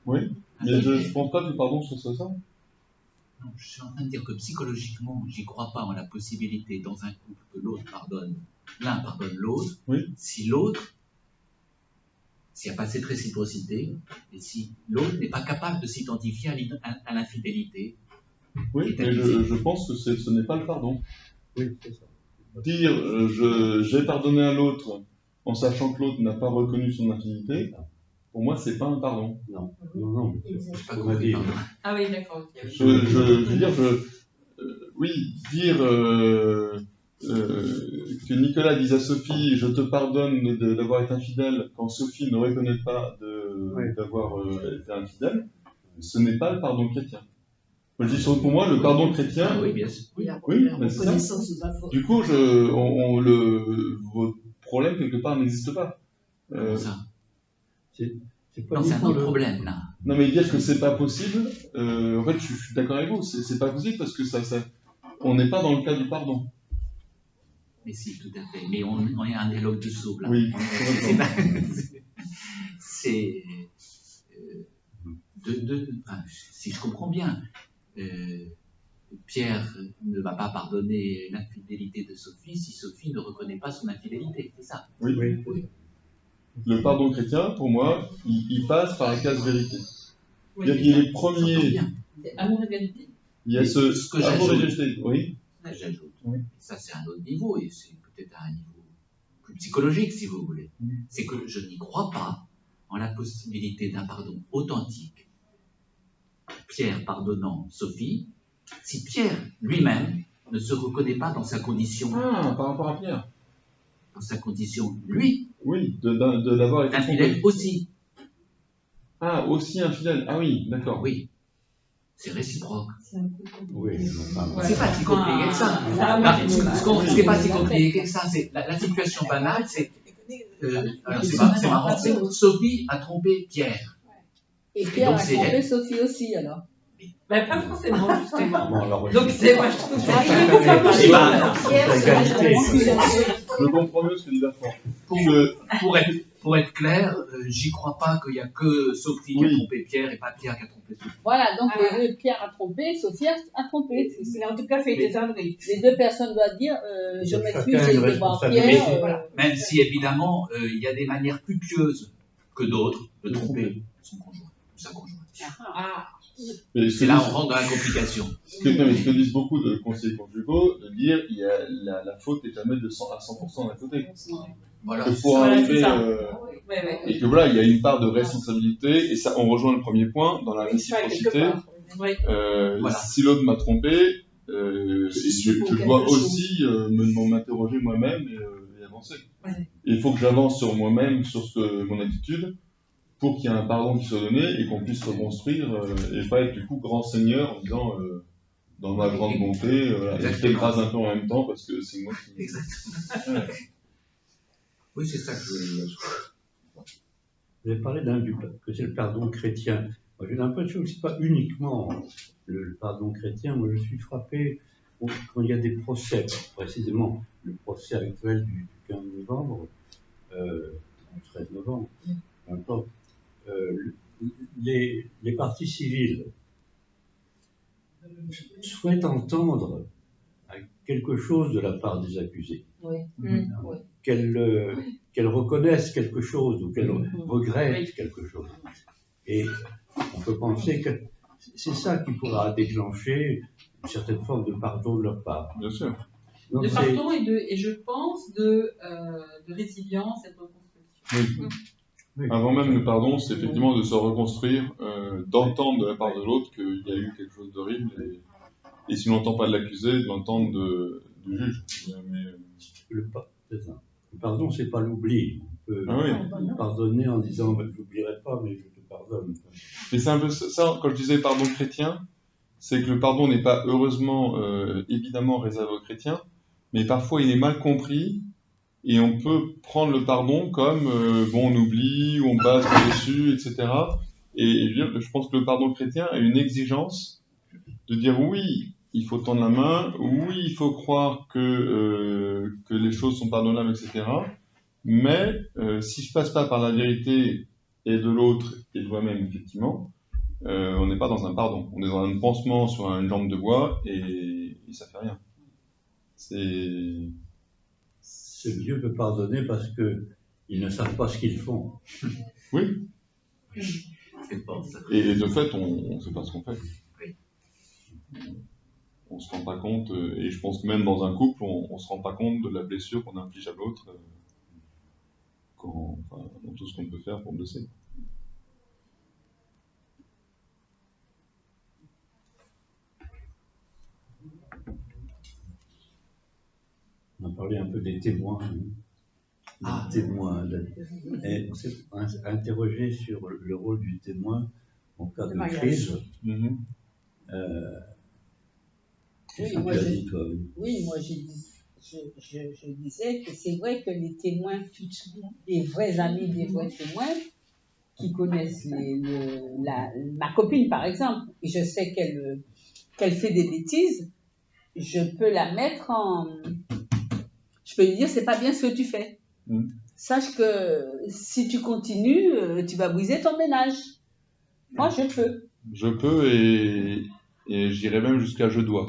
Oui, mais je pense pas que le pardon soit ça. Non, je suis en train de dire que psychologiquement, j'y crois pas en la possibilité dans un couple que l'autre pardonne, l'un pardonne l'autre, Oui. si l'autre, s'il n'y a pas cette réciprocité, et si l'autre n'est pas capable de s'identifier à l'infidélité. Oui, mais je pense que ce n'est pas le pardon. Oui, c'est ça. Dire j'ai pardonné à l'autre en sachant que l'autre n'a pas reconnu son infidélité, pour moi, c'est pas un pardon. Non, non, J'ai pas on m'a compris, dit. pardon. Ah oui, d'accord. Ok. Je veux dire, oui, dire que Nicolas dise à Sophie je te pardonne d'avoir été infidèle quand Sophie ne reconnaît pas d'avoir été infidèle, ce n'est pas le pardon chrétien. Je dis pour moi, le pardon chrétien. Ah oui, bien sûr. Oui, mais c'est ça. Du coup, votre problème quelque part n'existe pas. Comment ça? C'est pas Non, c'est un uniquement autre problème là. Non, mais dire que c'est pas possible, en fait, je suis d'accord avec vous, c'est pas possible parce que on n'est pas dans le cas du pardon. Mais si, tout à fait. Mais on est un dialogue de sourds là. Oui, C'est enfin, si je comprends bien, Pierre ne va pas pardonner l'infidélité de Sophie si Sophie ne reconnaît pas son infidélité, c'est ça? Oui. Le pardon chrétien, pour moi, il passe par la case vérité. Oui, C'est-à-dire qu'il est premier. c'est amour et vérité. Il y a ce que amour et j'ajoute. vérité. Oui. Que j'ajoute. Oui. Ça, c'est un autre niveau, et c'est peut-être un niveau plus psychologique, si vous voulez. C'est que je n'y crois pas en la possibilité d'un pardon authentique. Pierre pardonnant Sophie, si Pierre lui-même ne se reconnaît pas dans sa condition, Ah, par rapport à Pierre. dans sa condition, lui, Oui, de l'avoir été infidèle trompé. aussi. Ah, aussi infidèle. Ah oui, d'accord. Oui, c'est réciproque. Oui, C'est pas si compliqué que ça. Ce qui n'est pas si compliqué que ça, c'est la situation banale, c'est alors c'est marrant, c'est que Sophie a trompé Pierre. Et Pierre donc, a c'est trompé elle. Sophie aussi, alors. Ben, pas forcément, justement. Bon, alors, Donc, c'est moi, je trouve ça Eh ben, Je comprends mieux ce que dit Bertrand. pour être clair, j'y crois pas qu'il y a que Sophie qui a trompé Pierre et pas Pierre qui a trompé Sophie. Voilà, donc Pierre a trompé, Sophie a trompé. C'est en tout cas fait des âneries. Les deux personnes doivent dire je m'excuse, chacun a une j'ai été voir responsabilité. Pierre. Voilà. Même si évidemment il y a des manières plus pieuses que d'autres de tromper son conjoint ou sa conjointe. Ah, Et C'est là où on rentre dans la complication. ce que disent beaucoup de conseillers conjugaux, de dire il y a la faute n'est jamais de 100 à 100% d'un côté. Voilà. Que pour Voilà, arriver, c'est ça. ouais. et que voilà, il y a une part de responsabilité, et ça, on rejoint le premier point, dans la réciprocité. Oui. Voilà. Si l'autre m'a trompé, je dois aussi m'interroger moi-même et avancer. Ouais. Il faut que j'avance sur moi-même, sur mon attitude, pour qu'il y ait un pardon qui soit donné et qu'on puisse reconstruire et pas être du coup grand seigneur en disant dans ma grande bonté, je t'écrase un peu en même temps parce que c'est moi qui... Exactement. Oui, c'est ça que je voulais dire. Vous avez parlé que c'est le pardon chrétien. Moi, j'ai l'impression que ce n'est pas uniquement le pardon chrétien. Moi, je suis frappé quand il y a des procès, précisément le procès actuel du 15 novembre, du 13 novembre, peu importe, les parties civiles souhaitent entendre quelque chose de la part des accusés. Oui. Oui. Qu'elles reconnaissent quelque chose ou qu'elles regrettent quelque chose. Et on peut penser que c'est ça qui pourra déclencher une certaine forme de pardon de leur part. Bien sûr. Donc, De pardon et je pense de résilience et de reconstruction. Oui. Avant même le pardon, c'est effectivement de se reconstruire, d'entendre de la part de l'autre qu'il y a eu quelque chose d'horrible, et si on n'entend pas de l'accusé, de l'entendre du juge. C'est ça. Le pardon, c'est pas l'oubli. On peut pardonner en disant je n'oublierai pas, mais je te comme... Et c'est un peu ça, quand je disais pardon chrétien, c'est que le pardon n'est pas heureusement, évidemment réservé aux chrétiens, mais parfois il est mal compris, et on peut prendre le pardon comme, bon, on oublie, ou on passe par-dessus, etc. Et je pense que le pardon chrétien a une exigence de dire oui, il faut tendre la main, oui, il faut croire que les choses sont pardonnables, etc. Mais si je passe pas par la vérité et de l'autre et de moi-même, effectivement, on n'est pas dans un pardon. On est dans un pansement sur une jambe de bois et ça fait rien. Ce Dieu peut pardonner parce que ils ne savent pas ce qu'ils font. Oui. C'est pas ça. Et de fait, on ne sait pas ce qu'on fait. Oui. On se rend pas compte, et je pense que même dans un couple, on se rend pas compte de la blessure qu'on inflige à l'autre, dans tout ce qu'on peut faire pour blesser. On a parlé un peu des témoins. Des témoins. Et on s'est interrogé sur le rôle du témoin en cas de crise. Mm-hmm. Qu'est-ce que tu as dit, toi? Oui, moi je disais que c'est vrai que les témoins, des vrais amis, des vrais témoins, qui connaissent ma copine par exemple, et je sais qu'elle fait des bêtises, je peux la mettre je peux lui dire c'est pas bien ce que tu fais. Sache que si tu continues, tu vas briser ton ménage. Moi je peux. Je peux et j'irais même jusqu'à je dois.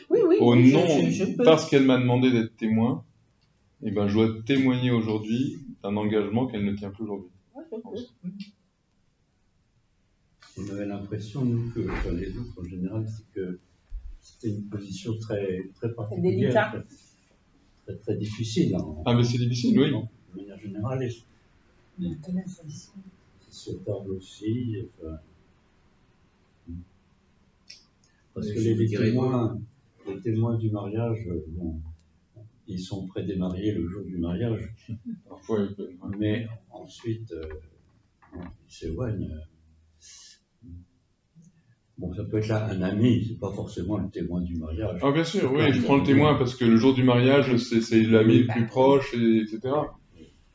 Oui, Au oui, nom, je peux. parce qu'elle m'a demandé d'être témoin, et ben je dois témoigner aujourd'hui d'un engagement qu'elle ne tient plus aujourd'hui. Ouais, je peux. On avait l'impression, nous, que les autres en général, c'est que c'était une position très, très particulière, très, très difficile. Ah, mais c'est difficile, oui. De manière générale, c'est souhaitable aussi. Enfin, parce que les témoins du mariage, bon, ils sont près des mariés le jour du mariage. Parfois, mais ensuite, ils s'éloignent. Bon, ça peut être là un ami, c'est pas forcément le témoin du mariage. Ah, bien sûr, oui, je prends le témoin parce que le jour du mariage, c'est l'ami le plus proche, etc.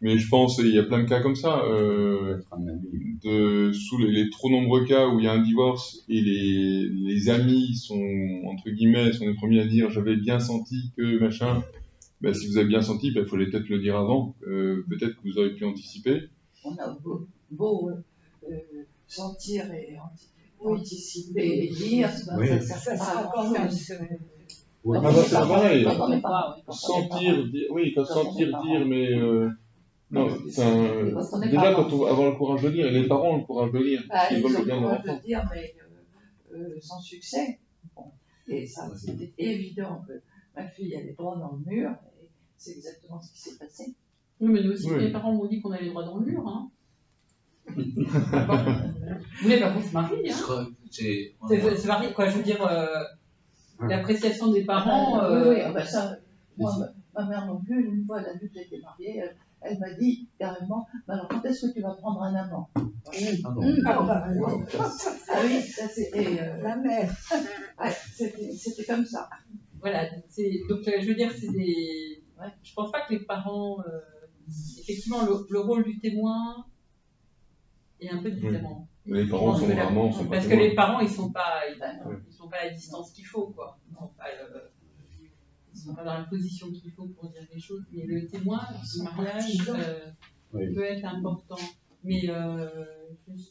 Mais je pense qu'il y a plein de cas comme ça, sous les trop nombreux cas où il y a un divorce et les amis sont, entre guillemets, sont les premiers à dire j'avais bien senti que machin. Ben, si vous avez bien senti, il fallait peut-être le dire avant. Peut-être que vous auriez pu anticiper. On a beau sentir et anticiper et dire, ça sera quand même. Oui, c'est pareil. Sentir, dire, oui, quand sentir, dire, mais non, déjà quand on avoir le courage de dire, et les parents ont le courage de dire, ils veulent ont le bien de leur le courage enfant. de dire, mais sans succès. Bon. Et ça, c'était évident que ma fille allait droit dans le mur, et c'est exactement ce qui s'est passé. Oui, mais nous aussi, mes parents m'ont dit qu'on allait droit dans le mur. Hein. Vous n'avez pas qu'on se marie, hein. C'est varié, quoi. Je veux dire, l'appréciation des parents. Oui, ça, moi, ma mère non plus, une fois elle a vu que j'étais mariée, elle m'a dit carrément, alors quand est-ce que tu vas prendre un amant? Ah oui, ça c'était la mère. C'était comme ça. Voilà, donc je veux dire, c'est des. Ouais, je pense pas que les parents. Effectivement, le rôle du témoin est un peu différent. Les parents sont vraiment. Parce que les parents, ils sont pas à la distance qu'il faut, quoi. Ils sont pas dans la position qu'il faut pour dire les choses. Mais le témoin du mariage peut être important. Mais je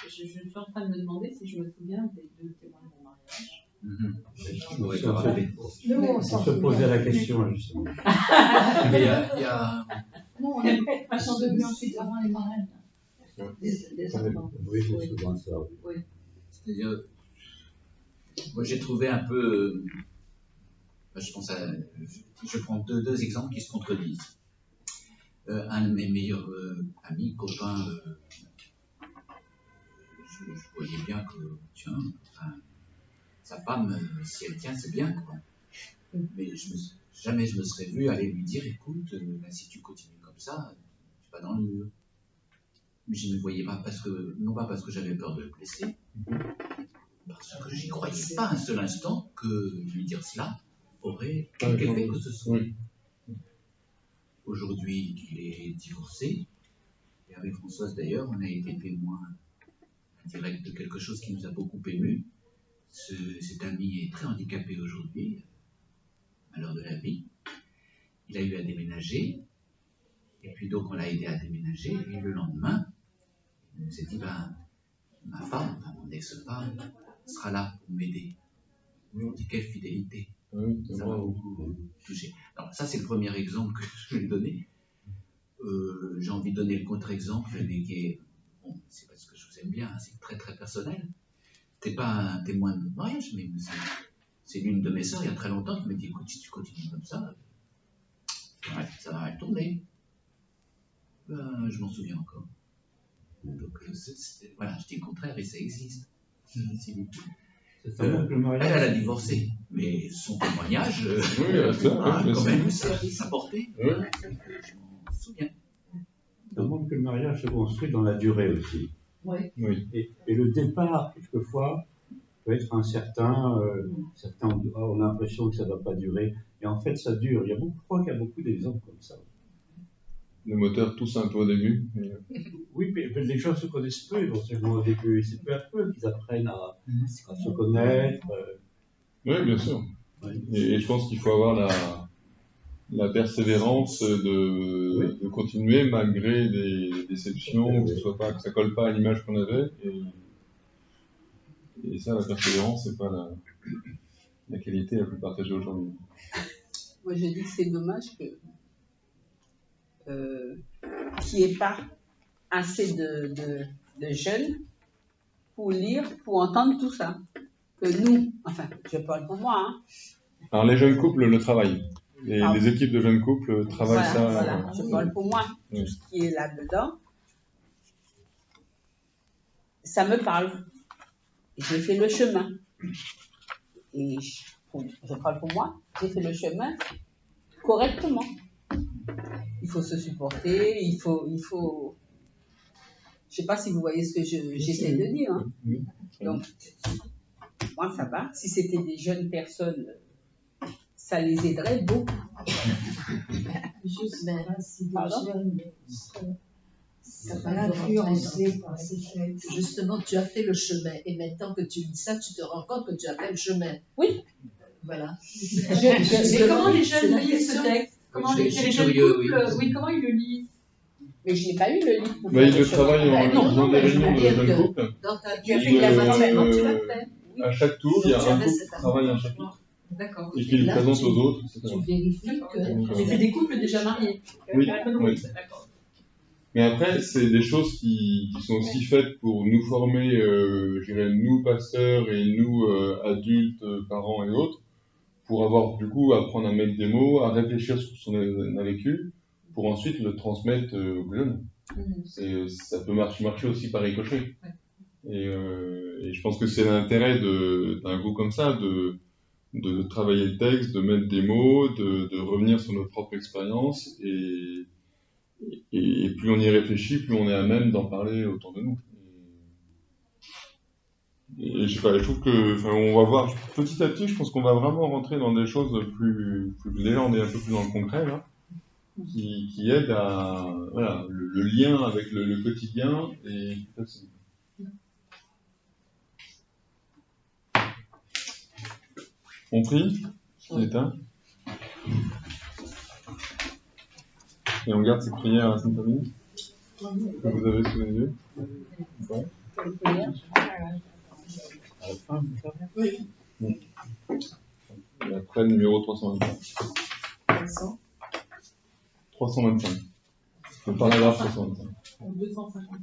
suis en train de me demander si je me souviens des deux témoins de mon mariage. On se posait la question, justement. Mais il y a... Non, ils sont devenus ensuite avant les marraines. Des enfants. Oui, c'est souvent ça. Oui. C'est-à-dire, moi j'ai trouvé un peu... je prends deux exemples qui se contredisent. Un de mes meilleurs amis, copains, je voyais bien que, tiens, sa femme, si elle tient, c'est bien, quoi. Mais jamais je me serais vu aller lui dire, écoute, si tu continues comme ça, tu vas dans le mur. je ne voyais pas, non pas parce que j'avais peur de le blesser, parce que j'y croyais pas un seul instant que lui dire cela aurait quelque effet que ce soit. Oui. Aujourd'hui, il est divorcé, et avec Françoise d'ailleurs, on a été témoin indirect de quelque chose qui nous a beaucoup ému. Cet ami est très handicapé aujourd'hui, malheur de la vie. Il a eu à déménager, et puis donc on l'a aidé à déménager, et le lendemain, il nous a dit, ma femme, mon ex-femme, sera là pour m'aider. On dit quelle fidélité. Oui, Ça m'a beaucoup touché. Alors ça c'est le premier exemple que je vais donner. J'ai envie de donner le contre-exemple, mais qui est, bon, c'est parce que je vous aime bien, hein, c'est très très personnel. C'était pas un témoin de notre mariage, mais c'est l'une de mes sœurs il y a très longtemps qui m'a dit, écoute, si tu continues comme ça, ouais, ça va mal tourner. Je m'en souviens encore. Donc voilà, je dis le contraire et ça existe. Elle a divorcé, mais son témoignage a quand même sa portée. Je m'en souviens. Ça montre que le mariage se construit dans la durée aussi. Oui. Et le départ, quelquefois, peut être incertain. Certains ont l'impression que ça ne va pas durer. Et en fait, ça dure. Je crois qu'il y a beaucoup d'exemples comme ça. Le moteur tousse un peu au début. Mais... Oui, mais les gens se connaissent peu éventuellement au début. C'est peu à peu qu'ils apprennent à se connaître. Oui, bien sûr. Oui. Et je pense qu'il faut avoir la persévérance de continuer malgré des déceptions, que ça colle pas à l'image qu'on avait. Et ça, la persévérance, c'est pas la qualité la plus partagée aujourd'hui. Moi, je dis que c'est dommage qu'il n'y ait pas assez de jeunes pour lire, pour entendre tout ça. Que nous, enfin, je parle pour moi, hein. Alors, les jeunes couples le travaillent. Les équipes de jeunes couples travaillent ça. Voilà, je parle pour moi. Tout ce qui est là-dedans, ça me parle. J'ai fait le chemin. Et je parle pour moi, j'ai fait le chemin correctement. Il faut se supporter, il faut... Je ne sais pas si vous voyez ce que j'essaie de dire. Hein. Donc, moi, ça va. Si c'était des jeunes personnes, ça les aiderait beaucoup. Juste, mais là, si des jeunes ça va influencer par ces faits. Justement, tu as fait le chemin. Et maintenant que tu dis ça, tu te rends compte que tu as fait le chemin. Oui. Voilà. Mais comment les jeunes lisent ce texte? Comment les jeunes couples, comment ils le lisent? Mais je n'ai pas eu le livre pour Ils le travaillent dans des réunions de jeunes couples. Tu as fait la tu l'as fait. À chaque tour, il y a un couple qui travaille un chapitre. D'accord. Et qui le présente aux autres, etc. Tu vérifies que... Et c'est des couples déjà mariés. Oui. D'accord. Mais après, c'est des choses qui sont aussi faites pour nous former, je dirais, nous pasteurs et nous adultes, parents et autres, pour avoir du coup à apprendre à mettre des mots, à réfléchir sur ce qu'on a vécu, pour ensuite le transmettre aux jeunes. Ça peut marcher aussi par ricochet. Et je pense que c'est l'intérêt d'un groupe comme ça, de travailler le texte, de mettre des mots, de revenir sur notre propre expérience, et plus on y réfléchit, plus on est à même d'en parler autour de nous. Et je sais pas, je trouve que, on va voir petit à petit, je pense qu'on va vraiment rentrer dans des choses plus déjà on est un peu plus dans le concret là, qui aident à le lien avec le quotidien et plus facile. On prie, on éteint. Et on garde cette prière à Sainte Famille que vous avez sous les yeux. Oui. Et après, le numéro 325. 325. Le paragraphe 325. 255.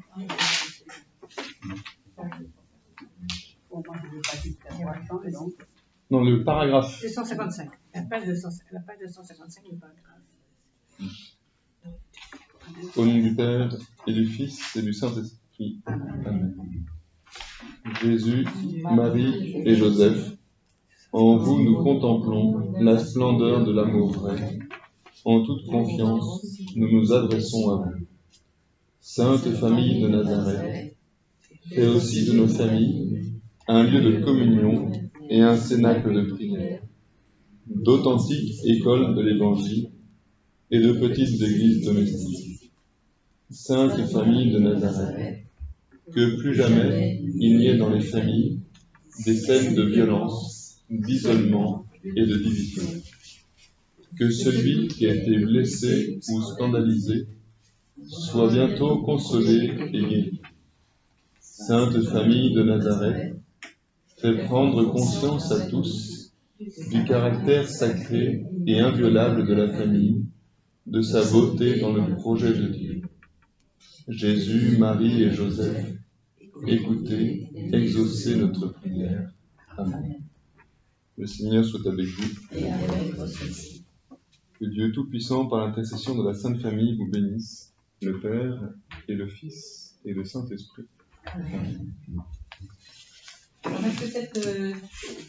Non, le paragraphe. 255. La page 255, le paragraphe. Au nom du Père et du Fils et du Saint-Esprit. Amen. Jésus, Marie et Joseph, en vous nous contemplons la splendeur de l'amour vrai. En toute confiance, nous nous adressons à vous. Sainte Famille de Nazareth, fais aussi de nos familles un lieu de communion et un cénacle de prière, d'authentiques écoles de l'Évangile et de petites églises domestiques. Sainte Famille de Nazareth, que plus jamais il n'y ait dans les familles des scènes de violence, d'isolement et de division. Que celui qui a été blessé ou scandalisé soit bientôt consolé et guéri. Sainte Famille de Nazareth, fais prendre conscience à tous du caractère sacré et inviolable de la famille, de sa beauté dans le projet de Dieu. Jésus, Marie et Joseph, écoutez, exaucez notre prière. Amen. Le Seigneur soit avec vous. Et avec votre esprit. Que Dieu Tout-Puissant, par l'intercession de la Sainte Famille, vous bénisse, le Père et le Fils et le Saint-Esprit. Amen. Alors, est-ce que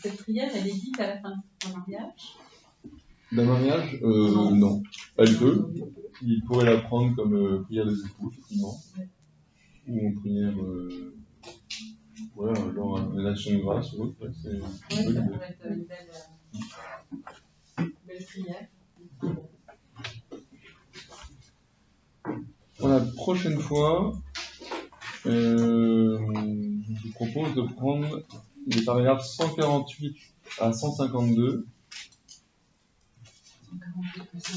cette prière, elle est dite à la fin d'un mariage? D'un mariage non. Elle peut. Il pourrait la prendre comme prière des époux, effectivement. Ou en prière, genre une action de grâce ou autre. Ouais, c'est Oui, ça pourrait être une belle prière. Voilà, la prochaine fois, je vous propose de prendre les paragraphes 148 à 152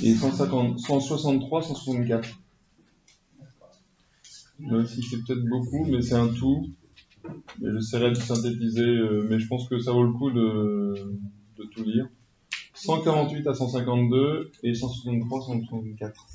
et 163, 164. Même si c'est peut-être beaucoup, mais c'est un tout. Et j'essaierai de synthétiser, mais je pense que ça vaut le coup de tout lire. 148 à 152 et 163, 164.